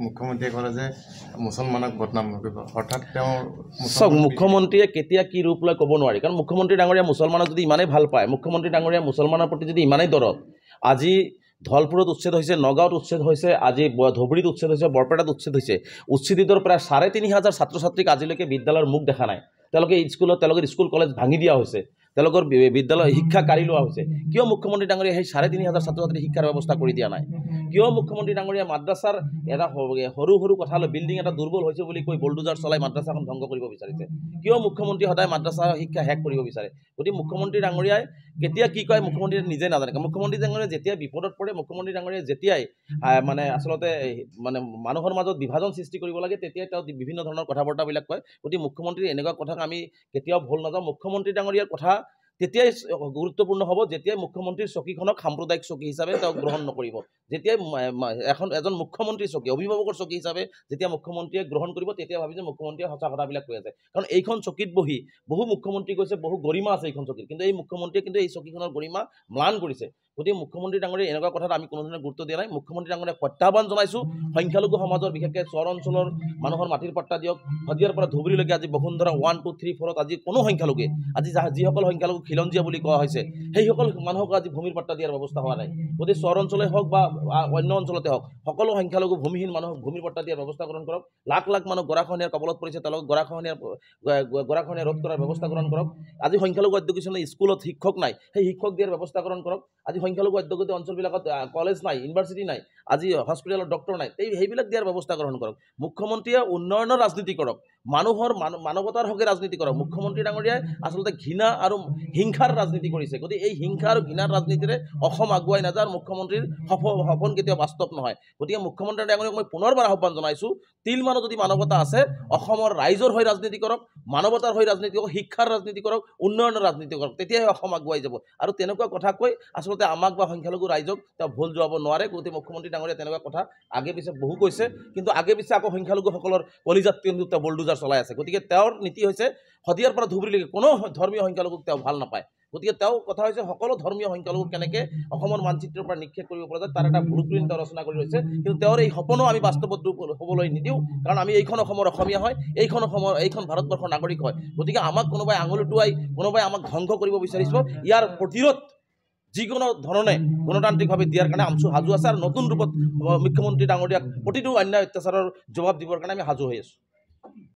মুখ্যমন্ত্ৰীয়ে ক'লে যে মুছলমানক বদনাম নকৰিব, অৰ্থাৎ তেওঁ চাওক মুখ্যমন্ত্ৰীয়ে কেতিয়া কি ৰূপ লয় ক'ব নোৱাৰি, কাৰণ মুখ্যমন্ত্ৰী ডাঙৰীয়া মুছলমানক যদি ইমানেই ভাল পায়, মুখ্যমন্ত্ৰী ডাঙৰীয়া মুছলমানৰ প্ৰতি যদি ইমানেই দৰদ, আজি ধলপুৰত উচ্ছেদ হৈছে, নগাঁৱত উচ্ছেদ হৈছে, আজি ধুবুৰীত উচ্ছেদ হৈছে, বৰপেটাত উচ্ছেদ হৈছে, উচ্ছেদিতৰ প্ৰায় ৩৫,০০০ ছাত্ৰ ছাত্ৰীক আজিলৈকে বিদ্যালয়ৰ মুখ দেখা নাই। তেওঁলোকৰ স্কুল কলেজ ভাঙি দিয়া হৈছে, তেওঁলোকৰ বিদ্যালয় শিক্ষা কাঢ়ি লোৱা হৈছে। কিয় মুখ্যমন্ত্ৰী ডাঙৰীয়া সেই ৩৫,০০০ ছাত্ৰ ছাত্ৰীৰ শিক্ষাৰ ব্যৱস্থা কৰি দিয়া নাই? কিয় মুখ্যমন্ত্ৰী ডাঙৰীয়া মাদ্ৰাছাৰ এটা সৰু সৰু কথা লৈ বিল্ডিং এটা দুৰ্বল হৈছে বুলি কৈ বুলডোজাৰ চলাই মাদ্ৰাছাখন ধ্বংস কৰিব বিচাৰিছে? কিয় মুখ্যমন্ত্ৰী সদায় মাদ্ৰাছাৰ শিক্ষা শেষ কৰিব বিচাৰে? গতিকে মুখ্যমন্ত্ৰী ডাঙৰীয়াই কেতিয়া কি কয় মুখ্যমন্ত্ৰীয়ে নিজে নাজানে। মুখ্যমন্ত্ৰী ডাঙৰীয়াই যেতিয়া বিপদত পৰে, মুখ্যমন্ত্ৰী ডাঙৰীয়াই যেতিয়াই মানে আচলতে মানে মানুহৰ মাজত বিভাজন সৃষ্টি কৰিব লাগে, তেতিয়াই তেওঁ বিভিন্ন ধৰণৰ কথা বতৰাবিলাক কয়। গতিকে মুখ্যমন্ত্ৰীৰ এনেকুৱা কথাক আমি কেতিয়াও ভুল নাযাওঁ। মুখ্যমন্ত্ৰী ডাঙৰীয়াৰ কথা তেতিয়াই গুৰুত্বপূৰ্ণ হ'ব যেতিয়াই মুখ্যমন্ত্ৰীৰ চকীখনক সাম্প্ৰদায়িক চকী হিচাপে তেওঁ গ্ৰহণ নকৰিব। যেতিয়াই এজন মুখ্যমন্ত্ৰীৰ চকী, অভিভাৱকৰ চকী হিচাপে যেতিয়া মুখ্যমন্ত্ৰীয়ে গ্ৰহণ কৰিব, তেতিয়া ভাবি যে মুখ্যমন্ত্ৰীয়ে সঁচা কথাবিলাক কৈ আছে। কাৰণ এইখন চকীত বহি বহু মুখ্যমন্ত্ৰী কৈছে, বহু গৰিমা আছে এইখন চকীত, কিন্তু এই মুখ্যমন্ত্ৰীয়ে কিন্তু এই চকীখনৰ গৰিমা ম্লান কৰিছে। গতিকে মুখ্যমন্ত্ৰী ডাঙৰীয়া এনেকুৱা কথাত আমি কোনো ধৰণে গুৰুত্ব দিয়া নাই। মুখ্যমন্ত্ৰী ডাঙৰীয়াক প্ৰত্যাহ্বান জনাইছোঁ, সংখ্যালঘু সমাজৰ বিশেষকৈ চৰ অঞ্চলৰ মানুহৰ মাটিৰ পাট্টা দিয়ক। শদিয়াৰ পৰা ধুবুৰীলৈকে আজি বসুন্ধৰা 1, 2, 3, 4ত আজি কোনো সংখ্যালঘুৱে, আজি যিসকল সংখ্যালঘু খিলঞ্জীয়া বুলি কোৱা হৈছে, সেইসকল মানুহক আজি ভূমিৰ পাট্টা দিয়াৰ ব্যৱস্থা হোৱা নাই। গতিকে চৰ অঞ্চলেই হওক বা অন্য অঞ্চলতে হওক, সকলো সংখ্যালঘু ভূমিহীন মানুহক ভূমিৰ পাট্টা দিয়াৰ ব্যৱস্থা গ্ৰহণ কৰক। লাখ লাখ মানুহ গৰাখহনীয়াৰ কবলত পৰিছে, তেওঁলোকক গৰাখহনীয়া ৰোধ কৰাৰ ব্যৱস্থা গ্ৰহণ কৰক। আজি সংখ্যালঘু এডুকেশ্যন স্কুলত শিক্ষক নাই, সেই শিক্ষক দিয়াৰ ব্যৱস্থা গ্ৰহণ কৰক। আজি সংখ্যালঘু অধ্যুষিত অঞ্চলবিলাকত কলেজ নাই, ইউনিভাৰ্চিটি নাই, আজি হস্পিটেলত ডক্টৰ নাই, সেইবিলাক দিয়াৰ ব্যৱস্থা গ্ৰহণ কৰক। মুখ্যমন্ত্ৰীয়ে উন্নয়নৰ ৰাজনীতি কৰক, মানৱতাৰ হকে ৰাজনীতি কৰক। মুখ্যমন্ত্ৰী ডাঙৰীয়াই আচলতে ঘৃণা আৰু হিংসাৰ ৰাজনীতি কৰিছে। গতিকে এই হিংসা আৰু ঘৃণাৰ ৰাজনীতিৰে অসম আগুৱাই নাযায়, মুখ্যমন্ত্ৰীৰ সপোন কেতিয়াও বাস্তৱ নহয়। গতিকে মুখ্যমন্ত্ৰী ডাঙৰীয়াক মই পুনৰবাৰ আহ্বান জনাইছোঁ, তিলমানো যদি মানৱতা আছে, অসমৰ ৰাইজৰ হৈ ৰাজনীতি কৰক, মানৱতাৰ হৈ ৰাজনীতি কৰক, শিক্ষাৰ ৰাজনীতি কৰক, উন্নয়নৰ ৰাজনীতি কৰক, তেতিয়াহে অসম আগুৱাই যাব। আৰু তেনেকুৱা কথা কৈ আচলতে আমাক বা সংখ্যালঘু ৰাইজক তেওঁ ভুল যোৱাব নোৱাৰে। গতিকে মুখ্যমন্ত্ৰী ডাঙৰীয়া তেনেকুৱা কথা আগে পিছে বহু কৈছে, কিন্তু আগে পিছে আকৌ সংখ্যালঘুসকলৰ কলিজাত কিন্তু তেওঁ বুলডোজাৰ চলাই আছে। গতিকে তেওঁৰ নীতি হৈছে শদিয়াৰ পৰা ধুবুৰীলৈকে কোনো ধৰ্মীয় সংখ্যালঘুক তেওঁ ভাল নাপায়। গতিকে তেওঁ কথা হৈছে সকলো ধৰ্মীয় সংখ্যালঘুক কেনেকৈ অসমৰ মানচিত্ৰৰ পৰা নিক্ষেপ কৰিব পৰা যায় তাৰ এটা ব্লুপ্ৰিণ্ট তেওঁ ৰচনা কৰি লৈছে। কিন্তু তেওঁৰ এই সপোনো আমি বাস্তৱত হ'বলৈ নিদিওঁ, কাৰণ আমি এইখন অসমৰ অসমীয়া হয়, এইখন ভাৰতবৰ্ষৰ নাগৰিক হয়। গতিকে আমাক কোনোবাই আঙুলি টুৱাই কোনোবাই আমাক ধ্বংস কৰিব বিচাৰিছে, ইয়াৰ প্ৰতিৰোধ যিকোনো ধৰণে গণতান্ত্ৰিকভাৱে দিয়াৰ কাৰণে আমি সাজু আছে। আৰু নতুন ৰূপত মুখ্যমন্ত্ৰী ডাঙৰীয়াক প্ৰতিটো অন্যায় অত্যাচাৰৰ জবাব দিবৰ কাৰণে আমি সাজু হৈ আছোঁ।